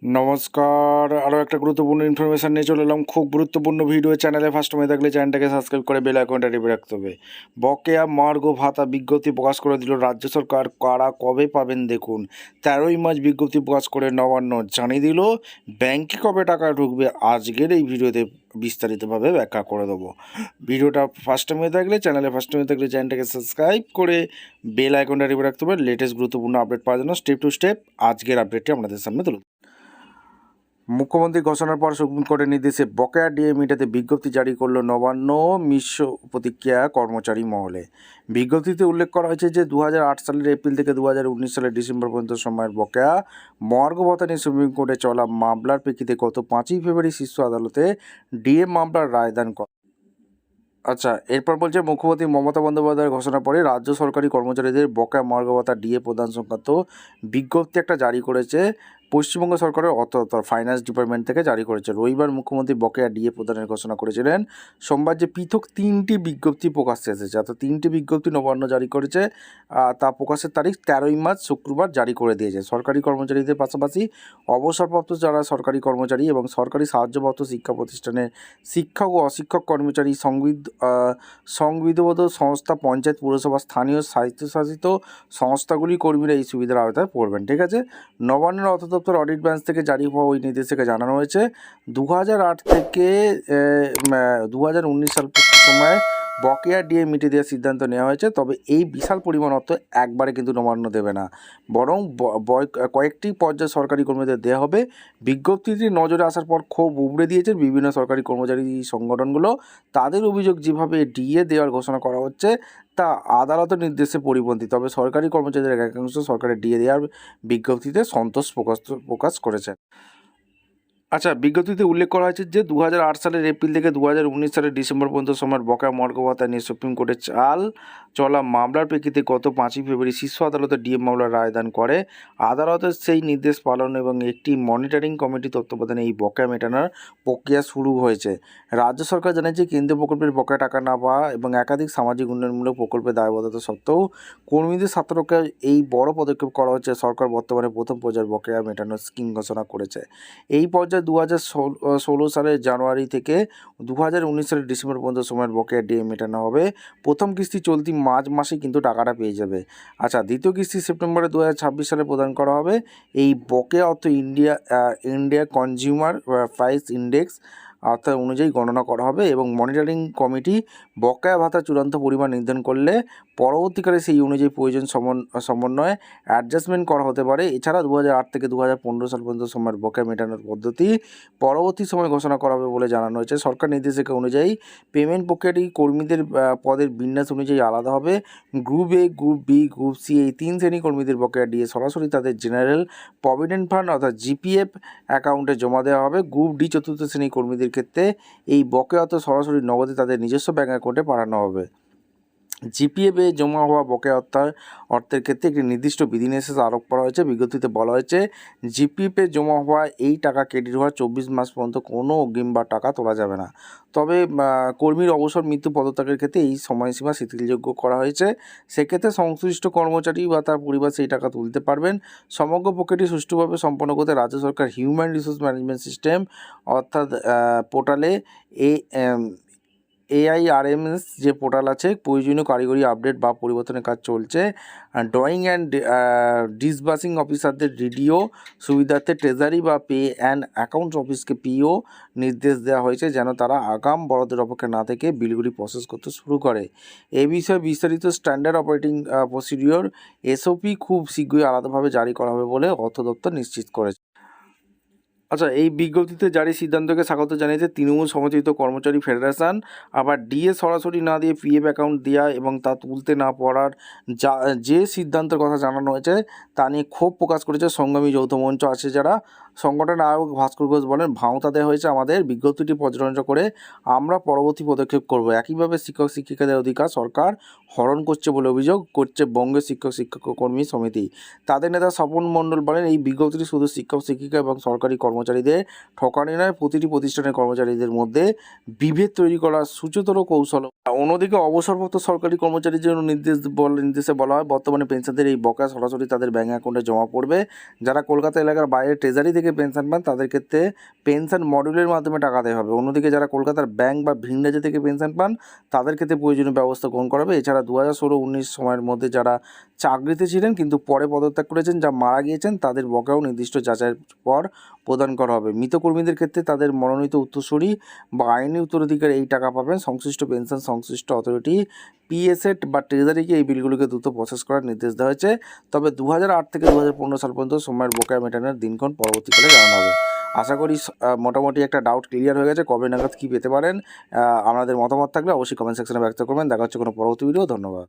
নমস্কার, আরও একটা গুরুত্বপূর্ণ ইনফরমেশান নিয়ে চলে এলাম। খুব গুরুত্বপূর্ণ ভিডিও। চ্যানেলে ফার্স্ট হয়ে থাকলে চ্যানেলটাকে সাবস্ক্রাইব করে বেল আইকনটা টিপে রাখতে হবে। বকেয়া মহার্ঘ ভাতা বিজ্ঞপ্তি প্রকাশ করে দিল রাজ্য সরকার। কারা কবে পাবেন দেখুন। 13ই মার্চ বিজ্ঞপ্তি প্রকাশ করে নবান্ন জানিয়ে দিল ব্যাংকে কবে টাকা ঢুকবে। আজকের এই ভিডিওতে বিস্তারিতভাবে ব্যাখ্যা করে দেবো। ভিডিওটা ফার্স্ট টাইম হয়ে থাকলে চ্যানেলটাকে সাবস্ক্রাইব করে বেল আইকনটা টিপে রাখতে হবে লেটেস্ট গুরুত্বপূর্ণ আপডেট পাওয়ার জন্য। স্টেপ টু স্টেপ আজকের আপডেটটি আপনাদের সামনে তুলে। মুখ্যমন্ত্রী ঘোষণার পর সুপ্রিম কোর্টের নির্দেশে বকেয়া ডিএ মেটাতে বিজ্ঞপ্তি জারি করল নবান্ন। মিশ্র প্রতিক্রিয়া কর্মচারী মহলে। বিজ্ঞপ্তিতে উল্লেখ করা হয়েছে যে 2008 সালের এপ্রিল থেকে 2019 সালের ডিসেম্বর পর্যন্ত সময়ের বকেয়া মহার্ঘ ভাতা নিয়ে সুপ্রিম কোর্টে চলা মামলার প্রেক্ষিতে গত 5ই ফেব্রুয়ারি শীর্ষ আদালতে ডিএ মামলার রায়দান করে। আচ্ছা, এরপর বলছে মুখ্যমন্ত্রী মমতা বন্দ্যোপাধ্যায়ের ঘোষণার পরে রাজ্য সরকারি কর্মচারীদের বকেয়া মহার্ঘ ভাতা ডিএ প্রদান সংক্রান্ত বিজ্ঞপ্তি একটা জারি করেছে পশ্চিমবঙ্গ সরকারের অর্থ দপ্তর, ফাইন্যান্স ডিপার্টমেন্ট থেকে জারি করেছে। রবিবার মুখ্যমন্ত্রী বকেয়া ডিএ প্রদানের ঘোষণা করেছিলেন। সোমবার যে পৃথক 3টি বিজ্ঞপ্তি প্রকাশ্যে এসেছে, অর্থাৎ 3টি বিজ্ঞপ্তি নবান্ন জারি করেছে। তা প্রকাশের তারিখ 13ই মার্চ শুক্রবার জারি করে দিয়েছে। সরকারি কর্মচারীদের পাশাপাশি অবসরপ্রাপ্ত যারা সরকারি কর্মচারী এবং সরকারি সাহায্যপ্রাপ্ত শিক্ষা প্রতিষ্ঠানের শিক্ষক ও অশিক্ষক কর্মচারী, সংবিধিবদ্ধ সংস্থা, পঞ্চায়েত, পুরসভা, স্থানীয় স্বায়ত্তশাসিত সংস্থাগুলি কর্মীরা এই সুবিধার আওতায় পড়বেন। ঠিক আছে। নবান্নের অর্থ দপ্তর অডিট ব্রাঞ্চ থেকে জারি হওয়া ওই নির্দেশিকা জানানো হয়েছে 2008 থেকে 2019 সাল সময়ে বকেয়া ডিএ মিটিয়ে দেওয়ার সিদ্ধান্ত নেওয়া হয়েছে। তবে এই বিশাল পরিমাণ অর্থ একবারে কিন্তু নবান্ন দেবে না, বরং কয়েকটি পর্যায়ে সরকারি কর্মীদের দেওয়া হবে। বিজ্ঞপ্তিটি নজরে আসার পর ক্ষোভ উগড়ে দিয়েছে বিভিন্ন সরকারি কর্মচারী সংগঠনগুলো। তাদের অভিযোগ, যেভাবে ডিএ দেওয়ার ঘোষণা করা হচ্ছে তা আদালতের নির্দেশে পরিপন্থী। তবে সরকারি কর্মচারীদের একাংশ সরকারের ডিএ দেওয়ার বিজ্ঞপ্তিতে সন্তোষ প্রকাশ করেছে। আচ্ছা, বিজ্ঞপ্তিতে উল্লেখ করা হয়েছে যে 2008 সালের এপ্রিল থেকে 2019 সালের ডিসেম্বর পর্যন্ত সময়ের বকেয়া মহার্ঘ ভাতা নিয়ে সুপ্রিম কোর্টে চলা মামলার প্রেক্ষিতে গত 5ই ফেব্রুয়ারি শীর্ষ আদালতে ডিএ মামলার রায়দান করে। আদালতের সেই নির্দেশ পালন এবং একটি মনিটরিং কমিটি তত্ত্বাবধানে এই বকেয়া মেটানোর প্রক্রিয়া শুরু হয়েছে। রাজ্য সরকার জানিয়েছে, কেন্দ্রীয় প্রকল্পের বকেয়া টাকা না পাওয়া এবং একাধিক সামাজিক উন্নয়নমূলক প্রকল্পের দায়বদ্ধতা সত্ত্বেও কর্মীদের স্বার্থ রক্ষায় এই বড় পদক্ষেপ করা হচ্ছে। সরকার বর্তমানে প্রথম পর্যায়ের বকেয়া মেটানোর স্কিম ঘোষণা করেছে। এই পর্যায়ে 2016 সালের জানুয়ারি থেকে 2019 সালের ডিসেম্বর পর্যন্ত সময়ের বকেয়া ডিএ মেটানো হবে। প্রথম কিস্তি চলতি মার্চ মাসে কিন্তু টাকাটা পেয়ে যাবে। আচ্ছা, দ্বিতীয় কিস্তি সেপ্টেম্বরে 2026 সালে প্রদান করা হবে। এই বকেয়া অর্থ ইন্ডিয়া কনজিউমার প্রাইস ইন্ডেক্স অর্থাৎ অনুযায়ী গণনা করা হবে এবং মনিটরিং কমিটি বকেয়া ভাতা চূড়ান্ত পরিমাণ নির্ধারণ করলে পরবর্তীকালে সেই অনুযায়ী প্রয়োজন সমন্বয়ে অ্যাডজাস্টমেন্ট করা হতে পারে। এছাড়া 2008 থেকে 2015 সাল পর্যন্ত সময়ের বকেয়া মেটানোর পদ্ধতি পরবর্তী সময় ঘোষণা করা হবে বলে জানানো হয়েছে। সরকার নির্দেশিকা অনুযায়ী পেমেন্ট প্রক্রিয়াটি কর্মীদের পদের বিন্যাস অনুযায়ী আলাদা হবে। Group A, group B, group C এই 3 শ্রেণী কর্মীদের বকেয়া দিয়ে সরাসরি তাদের জেনারেল প্রভিডেন্ট ফান্ড অর্থাৎ জিপিএফ অ্যাকাউন্টে জমা দেওয়া হবে। গ্রুপ ডি চতুর্থ শ্রেণী কর্মীদের ক্ষেত্রে এই বকেয়া অর্থ সরাসরি নগদে তাদের নিজস্ব ব্যাঙ্ক অ্যাকাউন্টে পাঠানো হবে। জিপিএফে জমা হওয়া বকেয়া অর্থের ক্ষেত্রে একটি নির্দিষ্ট বিধিনিষেধ আরোপ করা হয়েছে। বিজ্ঞপ্তিতে বলা হয়েছে, জিপিএফে জমা হওয়া এই টাকা ক্রেডিট হওয়ার 24 মাস পর্যন্ত কোনো অগ্রিম বা টাকা তোলা যাবে না। তবে কর্মীর অবসর, মৃত্যু, পদত্যাগের ক্ষেত্রে এই সময়সীমা শিথিলযোগ্য করা হয়েছে। সেক্ষেত্রে সংশ্লিষ্ট কর্মচারী বা তার পরিবার সেই টাকা তুলতে পারবেন। সমগ্র প্রক্রিয়াটি সুষ্ঠুভাবে সম্পন্ন করতে রাজ্য সরকার হিউম্যান রিসোর্স ম্যানেজমেন্ট সিস্টেম অর্থাৎ পোর্টালে AIRMS যে পোর্টাল আছে, প্রয়োজনীয় কারিগরি আপডেট বা পরিবর্তনের কাজ চলছে। ড্রয়িং অ্যান্ড ডিসবার্সিং অফিসারদের ডিডিও সুবিধার্থে ট্রেজারি বা পে অ্যান্ড অ্যাকাউন্টস অফিসকে পিও নির্দেশ দেওয়া হয়েছে যেন তারা আগাম বরাদ্দের অপেক্ষা না থেকে বিলগুলি প্রসেস করতে শুরু করে। এ বিষয়ে বিস্তারিত স্ট্যান্ডার্ড অপারেটিং প্রসিডিওর SOP খুব শীঘ্রই আলাদাভাবে জারি করা হবে বলে অর্থ দপ্তর নিশ্চিত করেছে। আচ্ছা, এই বিজ্ঞপ্তিতে জারি সিদ্ধান্তকে স্বাগত জানিয়েছে তৃণমূল সমর্থিত কর্মচারী ফেডারেশন। আবার ডিএ সরাসরি না দিয়ে পিএফ অ্যাকাউন্ট দেওয়া এবং তা তুলতে না পারার যে সিদ্ধান্তের কথা জানানো হয়েছে তা নিয়ে ক্ষোভ প্রকাশ করেছে সংগ্রামী যৌথ মঞ্চ আছে যারা। সংগঠনের আয়োজক ভাস্কর ঘোষ বলেন, ভাঁওতা দেওয়া হয়েছে আমাদের, বিজ্ঞপ্তিটি পর্যালোচনা করে আমরা পরবর্তী পদক্ষেপ করব। একইভাবে শিক্ষক শিক্ষিকাদের অধিকার সরকার হরণ করছে বলে অভিযোগ করছে বঙ্গের শিক্ষক কর্মী সমিতি। তাদের নেতা স্বপন মণ্ডল বলেন, এই বিজ্ঞপ্তিটি শুধু শিক্ষক শিক্ষিকা এবং সরকারি কর্মচারী কর্মচারীদের ঠকানি নয়, প্রতিটি প্রতিষ্ঠানের কর্মচারীদের মধ্যে বিভেদ তৈরি করার সূচিতর কৌশল। অন্যদিকে অবসরপ্রাপ্ত সরকারি কর্মচারীর জন্য নির্দেশে বলা হয় বর্তমানে পেনশনদের এই বকেয়া সরাসরি তাদের ব্যাঙ্ক অ্যাকাউন্টে জমা পড়বে। যারা কলকাতা এলাকার বাইরে ট্রেজারি থেকে পেনশন পান তাদের ক্ষেত্রে পেনশন মডিউলের মাধ্যমে টাকা দেওয়া হবে। অন্যদিকে যারা কলকাতার ব্যাংক বা ভিন রাজ্য থেকে পেনশন পান তাদের ক্ষেত্রে প্রয়োজনীয় ব্যবস্থা গ্রহণ করা হবে। এছাড়া 2016-19 সময়ের মধ্যে যারা চাকরিতে ছিলেন কিন্তু পরে পদত্যাগ করেছেন, যা মারা গিয়েছেন, তাদের বকেয়াও নির্দিষ্ট যাচাইয়ের পর প্রদান করা হবে। মৃত কর্মীদের ক্ষেত্রে তাদের মনোনীত উত্তরসূরি বা আইনি উত্তরাধিকার এই টাকা পাবেন। সংশ্লিষ্ট পেনশন সংশ্লিষ্ট অথরিটি পিএসএট বা ট্রেজারিকে এই বিলগুলিকে দ্রুত প্রসেস করার নির্দেশ দেওয়া হয়েছে। তবে 2008 থেকে 2015 সাল পর্যন্ত সময়ের বকেয়া মেটানোর দিনক্ষণ পরবর্তীকালে জানানো হবে। আশা করি মোটামুটি একটা ডাউট ক্লিয়ার হয়ে গেছে কবে নাগাদ কী পেতে পারেন। আপনাদের মতামত থাকলে অবশ্যই কমেন্ট সেকশনে ব্যক্ত করবেন। দেখা হচ্ছে কোনো পরবর্তী ভিডিও। ধন্যবাদ।